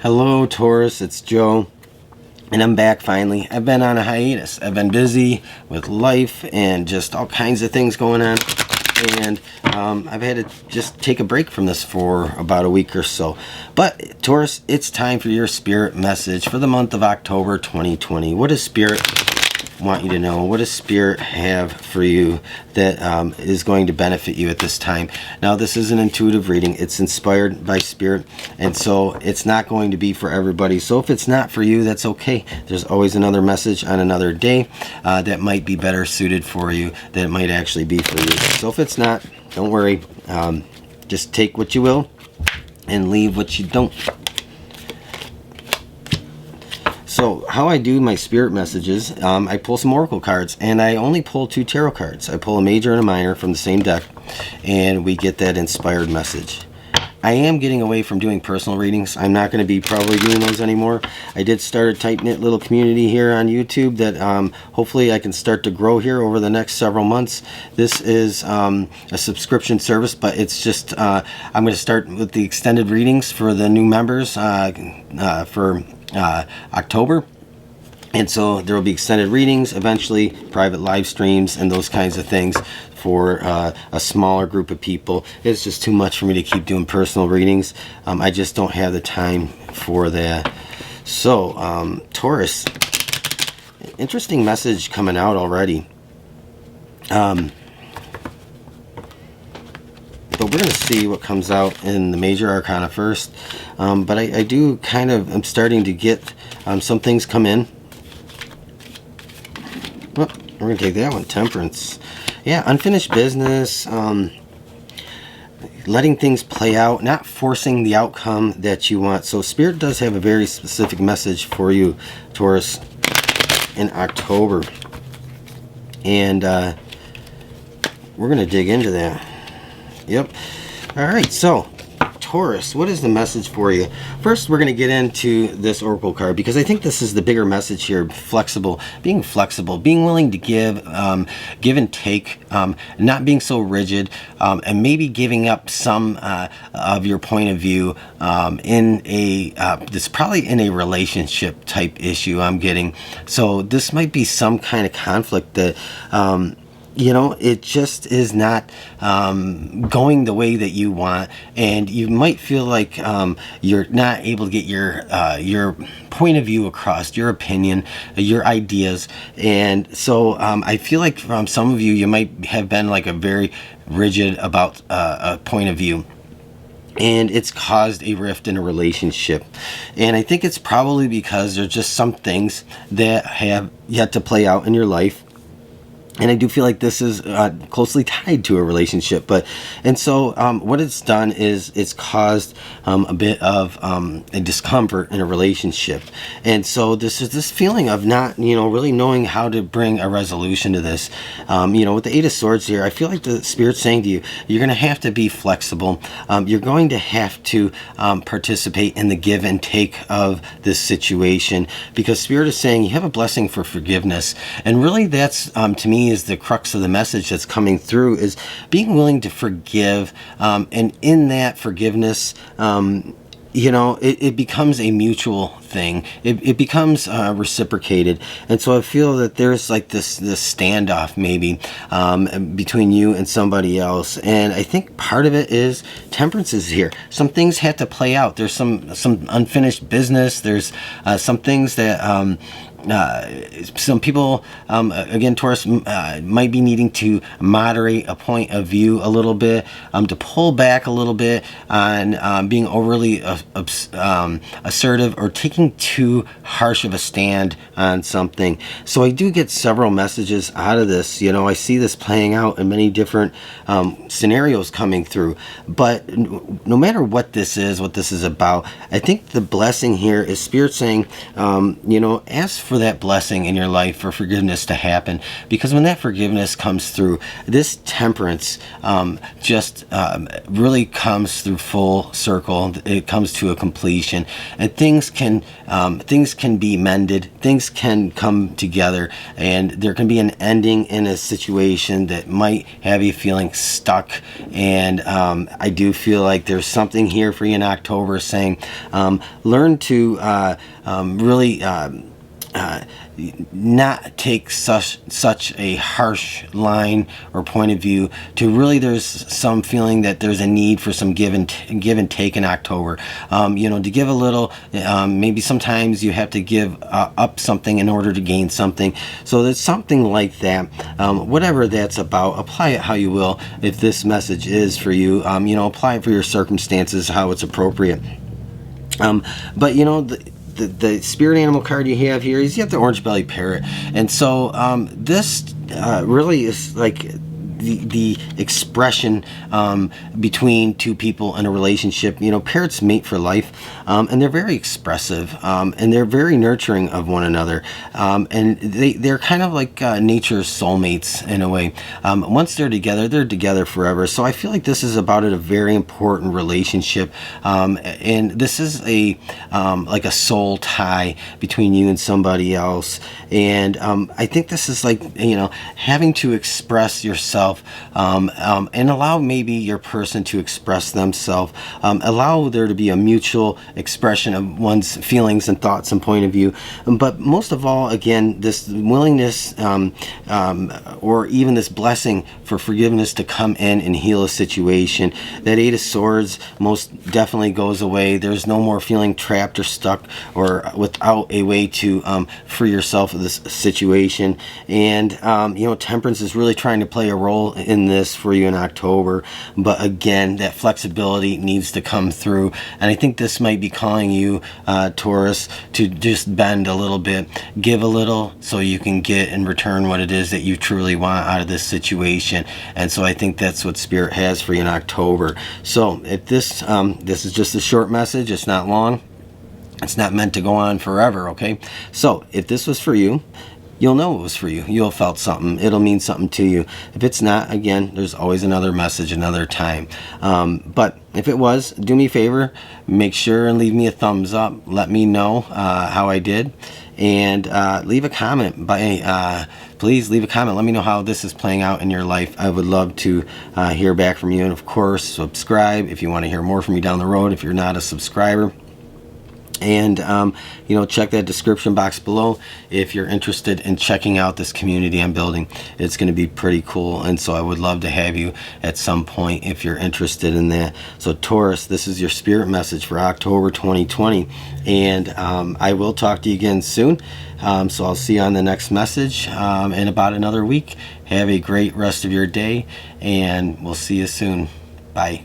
Hello Taurus, it's Joe, and I'm back finally. I've been on a hiatus. I've been busy with life and just all kinds of things going on, and I've had to just take a break from this for about a week or so. But Taurus, it's time for your spirit message for the month of October 2020. What does spirit want you to know? What does spirit have for you that is going to benefit you at this time? Now, this is an intuitive reading. It's inspired by spirit, and so it's not going to be for everybody. So if it's not for you, that's okay. There's always another message on another day that might be better suited for you, that might actually be for you. So if it's not, don't worry. Just take what you will and leave what you don't. So how I do my spirit messages, I pull some oracle cards, and I only pull 2 tarot cards. I pull a major and a minor from the same deck, and we get that inspired message. I am getting away from doing personal readings. I'm not going to be probably doing those anymore. I did start a tight-knit little community here on YouTube that hopefully I can start to grow here over the next several months. This is a subscription service, but it's just I'm going to start with the extended readings for the new members for October, and so there will be extended readings, eventually private live streams and those kinds of things for a smaller group of people. It's just too much for me to keep doing personal readings. I just don't have the time for that. So Taurus, interesting message coming out already. But we're going to see what comes out in the major arcana first. But I do kind of, I'm starting to get some things come in. Oh, we're going to take that one, Temperance. Yeah, unfinished business, letting things play out, not forcing the outcome that you want. So Spirit does have a very specific message for you, Taurus, in October. And we're going to dig into that. Yep. All right, so Taurus, what is the message for you? First, we're going to get into this oracle card because I think this is the bigger message here. Flexible, being willing to give and take, not being so rigid, and maybe giving up some of your point of view in a this probably in a relationship type issue I'm getting. So this might be some kind of conflict that it just is not going the way that you want, and you might feel like you're not able to get your point of view across, your opinion, your ideas. And so I feel like from some of you, you might have been like a very rigid about a point of view, and it's caused a rift in a relationship. And I think it's probably because there's just some things that have yet to play out in your life. And I do feel like this is closely tied to a relationship, and so what it's done is it's caused a bit of a discomfort in a relationship, and so this is this feeling of not really knowing how to bring a resolution to this. With the 8 of Swords here, I feel like the Spirit's saying to you, you're going to have to be flexible. You're going to have to participate in the give and take of this situation, because Spirit is saying you have a blessing for forgiveness, and really that's to me is the crux of the message that's coming through, is being willing to forgive, and in that forgiveness it becomes a mutual thing. It becomes reciprocated, and so I feel that there's like this standoff maybe between you and somebody else, and I think part of it is Temperance is here. Some things had to play out. There's some unfinished business. There's some things that some people, again, Taurus, might be needing to moderate a point of view a little bit, to pull back a little bit on being overly assertive or taking too harsh of a stand on something. So I do get several messages out of this. I see this playing out in many different scenarios coming through. But no matter what this is about, I think the blessing here is Spirit saying, ask for for that blessing in your life, for forgiveness to happen, because when that forgiveness comes through, this temperance just really comes through full circle. It comes to a completion, and things can be mended, things can come together, and there can be an ending in a situation that might have you feeling stuck. And I do feel like there's something here for you in October saying, learn to really not take such a harsh line or point of view, to really, there's some feeling that there's a need for some give and take in October. To give a little, maybe sometimes you have to give up something in order to gain something. So there's something like that. Whatever that's about, apply it how you will. If this message is for you, apply it for your circumstances, how it's appropriate. But the spirit animal card you have here is, you have the orange belly parrot, and so this really is like the expression between two people in a relationship. Parrots mate for life, and they're very expressive, and they're very nurturing of one another, and they're kind of like nature's soulmates in a way. Once they're together forever. So I feel like this is about a very important relationship, and this is like a soul tie between you and somebody else. And I think this is like, having to express yourself, and allow maybe your person to express themselves, allow there to be a mutual expression of one's feelings and thoughts and point of view. But most of all, again, this willingness, or even this blessing for forgiveness to come in and heal a situation. That Eight of Swords most definitely goes away. There's no more feeling trapped or stuck or without a way to free yourself of this situation. And Temperance is really trying to play a role in this for you in October. But again, that flexibility needs to come through, and I think this might be calling you, Taurus, to just bend a little bit, give a little, so you can get in return what it is that you truly want out of this situation. And so I think that's what Spirit has for you in October. So if this is just a short message, it's not long, it's not meant to go on forever, okay? So if this was for you, you'll know it was for you. You'll have felt something. It'll mean something to you. If it's not, again, there's always another message, another time. But if it was, do me a favor, make sure and leave me a thumbs up. Let me know how I did. And leave a comment. Please leave a comment. Let me know how this is playing out in your life. I would love to hear back from you. And of course, subscribe if you want to hear more from me down the road, if you're not a subscriber. And check that description box below if you're interested in checking out this community I'm building. It's going to be pretty cool, and so I would love to have you at some point if you're interested in that. So Taurus, this is your spirit message for October 2020, and I will talk to you again soon. So I'll see you on the next message in about another week. Have a great rest of your day, and we'll see you soon. Bye.